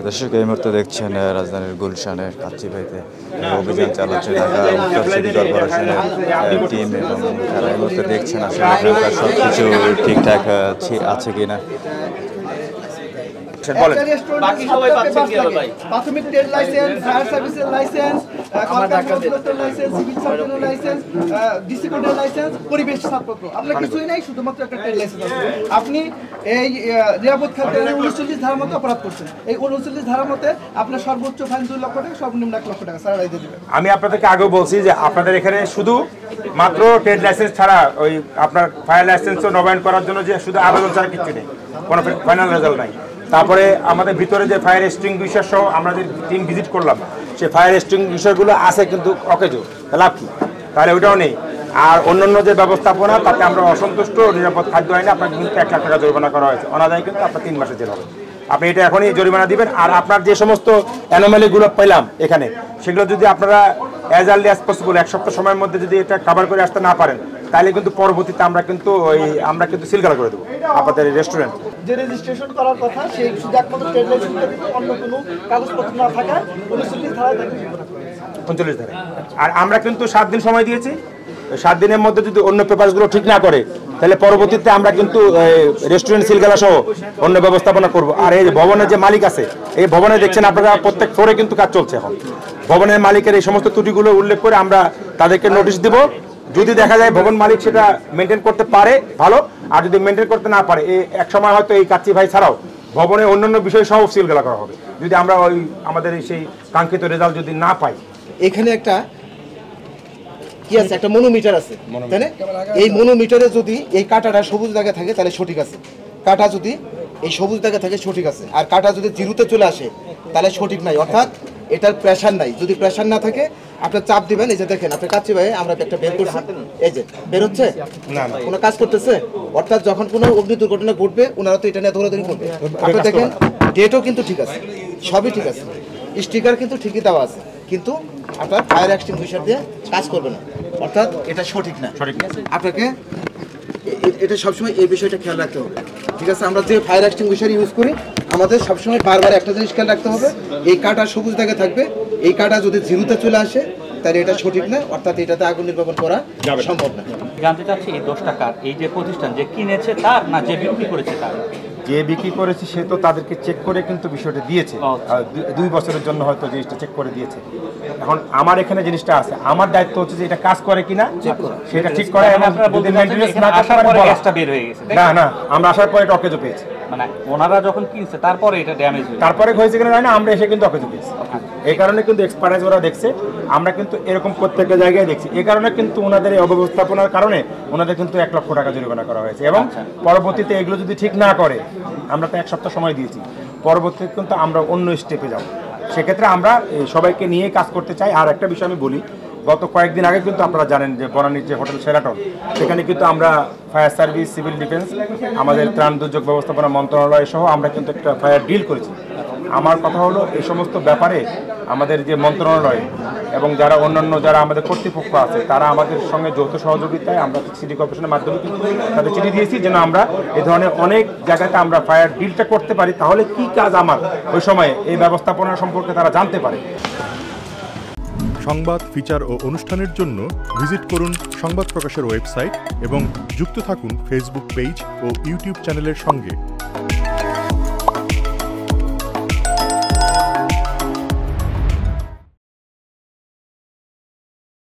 দর্শক এই মুহূর্তে দেখছেন রাজধানীর গুলশানের কাচ্চিবাড়িতে অভিযান চালাচ্ছে ঢাকা উত্তর সিটি কর্পোরেশনের টিম এবং তারা এই মুহূর্তে দেখছেন আসলে এখানকার সব কিছু ঠিকঠাক আছে কিনা। প্রাথমিক ট্রেড লাইসেন্স, ফায়ার সার্ভিসের লাইসেন্স, লাইসেন্স, সিভিল সার্জনের লাইসেন্স, ডিসি কোডের লাইসেন্স, পরিবেশ ছাড়পত্র, আপনার কিছুই নাই, শুধুমাত্র একটা ট্রেড লাইসেন্স আছে। আপনি এই নিরাপদ খাতে 39 ধারার মতো অপরাধ করছেন। এই 39 ধারার মতে আপনার সর্বোচ্চ ফাইন 2 লক্ষ টাকা, সর্বনিম্ন 1 লক্ষ টাকা স্যার দিয়ে দেবেন। আমি আপনাদেরকে আগেও বলছি যে আপনাদের এখানে শুধু মাত্র ট্রেড লাইসেন্স ছাড়া ওই আপনার ফায়ার লাইসেন্সও নবায়ন করার জন্য যে শুধু আবেদন ছাড়া কিছু নেই, কোনো ফাইনাল রেজাল্ট নাই। তারপরে আমাদের ভিতরে যে ফায়ার এক্সটিংগুইশার সহ আমরা যে টিম ভিজিট করলাম, সে ফায়ার এক্সটিংগুইশারগুলো আছে কিন্তু অকেজো, লাভ কি? তাহলে ওইটাও নেই। আর অন্যান্য যে ব্যবস্থাপনা তাতে আমরা অসন্তুষ্ট। নিরাপদ খাদ্য আইনে আপনাকে কিন্তু 1 লাখ টাকা জরিমানা করা হয়েছে, অনাদায় কিন্তু আপনার 3 মাসের জেল হবে। আপনি এটা এখনই জরিমানা দিবেন। আর আপনার যে সমস্ত অ্যানোমালিগুলো পেলাম এখানে, সেগুলো যদি আপনারা অ্যাজ আর্লি অ্যাজ পসিবল 1 সপ্তাহ সময়ের মধ্যে যদি এটা কভার করে আসতে না পারেন, তাহলে কিন্তু পরবর্তীতে আমরা কিন্তু সিলগালা করে দেবো আপনাদের রেস্টুরেন্ট। যে রেজিস্ট্রেশন করার কথা সেই শুধু একমাত্র ট্রেড লাইসেন্স, অন্য কোনো কাগজপত্র না থাকা 39 ধারায় তাকে 39 ধারায়। আর আমরা কিন্তু 7 দিন সময় দিয়েছি। 7 দিনের মধ্যে যদি অন্য পেপারসগুলো ঠিক না করে, তাহলে পরবর্তীতে আমরা কিন্তু রেস্টুরেন্ট সিলগালা সহ অন্য ব্যবস্থাপনা করব। আর এই ভবনের যে মালিক আছে, এই ভবনে দেখছেন আপনারা প্রত্যেক ফ্লোরে কিন্তু কাজ চলছে। এখন ভবনের মালিকের এই সমস্ত ত্রুটিগুলো উল্লেখ করে আমরা তাদেরকে নোটিশ দিব। যদি দেখা যায় ভবন মালিক সেটা মেনটেন করতে পারে ভালো, আর যদি মেনটেন করতে না পারে, এক সময় হয়তো এই কাচ্চি ভাই ছাড়াও ভবনের অন্যান্য বিষয় সহ সিলগালা করা হবে, যদি আমরা আমাদের সেই কাঙ্ক্ষিত রেজাল্ট যদি না পাই। এখানে একটা কি আছে, একটা মনোমিটার আছে, তাই না? এই মনোমিটারে যদি এই কাঁটাটা সবুজ দাগে থাকে তাহলে সঠিক আছে, কাঁটা যদি এই সবুজ দাগে থাকে সঠিক আছে, আর কাঁটা যদি জিরোতে চলে আসে তাহলে সঠিক নাই, অর্থাৎ এটার প্রেসার নাই। যদি প্রেসার না থাকে আপনার চাপ দিবেন। এই যে দেখেন আপনার কাচ্চি ভাই আমরা একটা বের করছি, এই যে বের হচ্ছে না, কোনো কাজ করতেছে, অর্থাৎ যখন কোনো অগ্নি দুর্ঘটনা ঘটবে ওনারা তো এটা নিয়ে দৌড়াদৌড়ি করবে। আপনি দেখেন ডেটও কিন্তু ঠিক আছে, সবই ঠিক আছে, স্টিকার কিন্তু ঠিকই দেওয়া আছে, কিন্তু আপনার ফায়ার এক্সটিংগুইশার দিয়ে কাজ করবে না, অর্থাৎ এটা সঠিক না। আপনাকে এটা সবসময় এই বিষয়টা খেয়াল রাখতে হবে, ঠিক আছে? আমরা যে ফায়ার এক্সটিংগুইশার ইউজ করি আমাদের সবসময় বারবার একটা জিনিস খেয়াল রাখতে হবে, এই কাঁটা সবুজ দাগে থাকবে, এই কাঁটা যদি জিরোতে চলে আসে তাহলে এটা সঠিক না, অর্থাৎ এটাতে আগুন নির্বাপন করা সম্ভব না। জানতে চাচ্ছি এই 10 টাকার এই যে প্রতিষ্ঠান যে কিনেছে তার না যে বিক্রি করেছে তার? যে বিক্রি করেছে সে তো তাদেরকে চেক করে কিন্তু বিষয়টা দিয়েছে, 2 বছরের জন্য হয়তো জিনিসটা চেক করে দিয়েছে। এখন আমার এখানে জিনিসটা আছে, আমার দায়িত্ব হচ্ছে যে এটা কাজ করে কিনা সেটা ঠিক করা। এবং যদি মেইনটেনেন্স না করতে পারে গ্যাসটা বের হয়ে গেছে, না আমরা আসার পরে এটা অকেজো পেয়েছি, মানে ওনারা যখন কিনছে তারপরে এটা ড্যামেজ হয়েছে, তারপরে হয়েছে কিনা জানি না, আমরা এসে কিন্তু অকেজো পেয়েছি। এই কারণে কিন্তু এক্সপার্টাইজ ওরা দেখছে, আমরা কিন্তু এরকম প্রত্যেকটা জায়গায় দেখছি। এই কারণে কিন্তু ওনাদের এই অব্যবস্থাপনার কারণে ওনাদের কিন্তু 1 লক্ষ টাকা জরিমানা করা হয়েছে। এবং পরবর্তীতে এগুলো যদি ঠিক না করে, আমরা তো 1 সপ্তাহ সময় দিয়েছি, পরবর্তীতে কিন্তু আমরা অন্য স্টেপে যাব। সেক্ষেত্রে আমরা সবাইকে নিয়ে কাজ করতে চাই। আর একটা বিষয় আমি বলি, গত কয়েকদিন আগে কিন্তু আপনারা জানেন যে বনানীর যে হোটেল শেরাটন, সেখানে কিন্তু আমরা ফায়ার সার্ভিস, সিভিল ডিফেন্স, আমাদের ত্রাণ দুর্যোগ ব্যবস্থাপনা মন্ত্রণালয় সহ আমরা কিন্তু একটা ফায়ার ডিল করেছি। আমার কথা হলো এই সমস্ত ব্যাপারে আমাদের যে মন্ত্রণালয় এবং যারা অন্যান্য যারা আমাদের কর্তৃপক্ষ আছে, তারা আমাদের সঙ্গে যৌথ সহযোগিতায় আমরা সিটি কর্পোরেশনের মাধ্যমে কিন্তু তাদের চিঠি দিয়েছি যেন আমরা এই ধরনের অনেক জায়গাতে আমরা ফায়ার ডিলটা করতে পারি। তাহলে কি কাজ আমার ওই সময়ে এই ব্যবস্থাপনা সম্পর্কে তারা জানতে পারে। সংবাদ, ফিচার ও অনুষ্ঠানের জন্য ভিজিট করুন সংবাদ প্রকাশের ওয়েবসাইট এবং যুক্ত থাকুন ফেসবুক পেজ ও ইউটিউব চ্যানেলের সঙ্গে।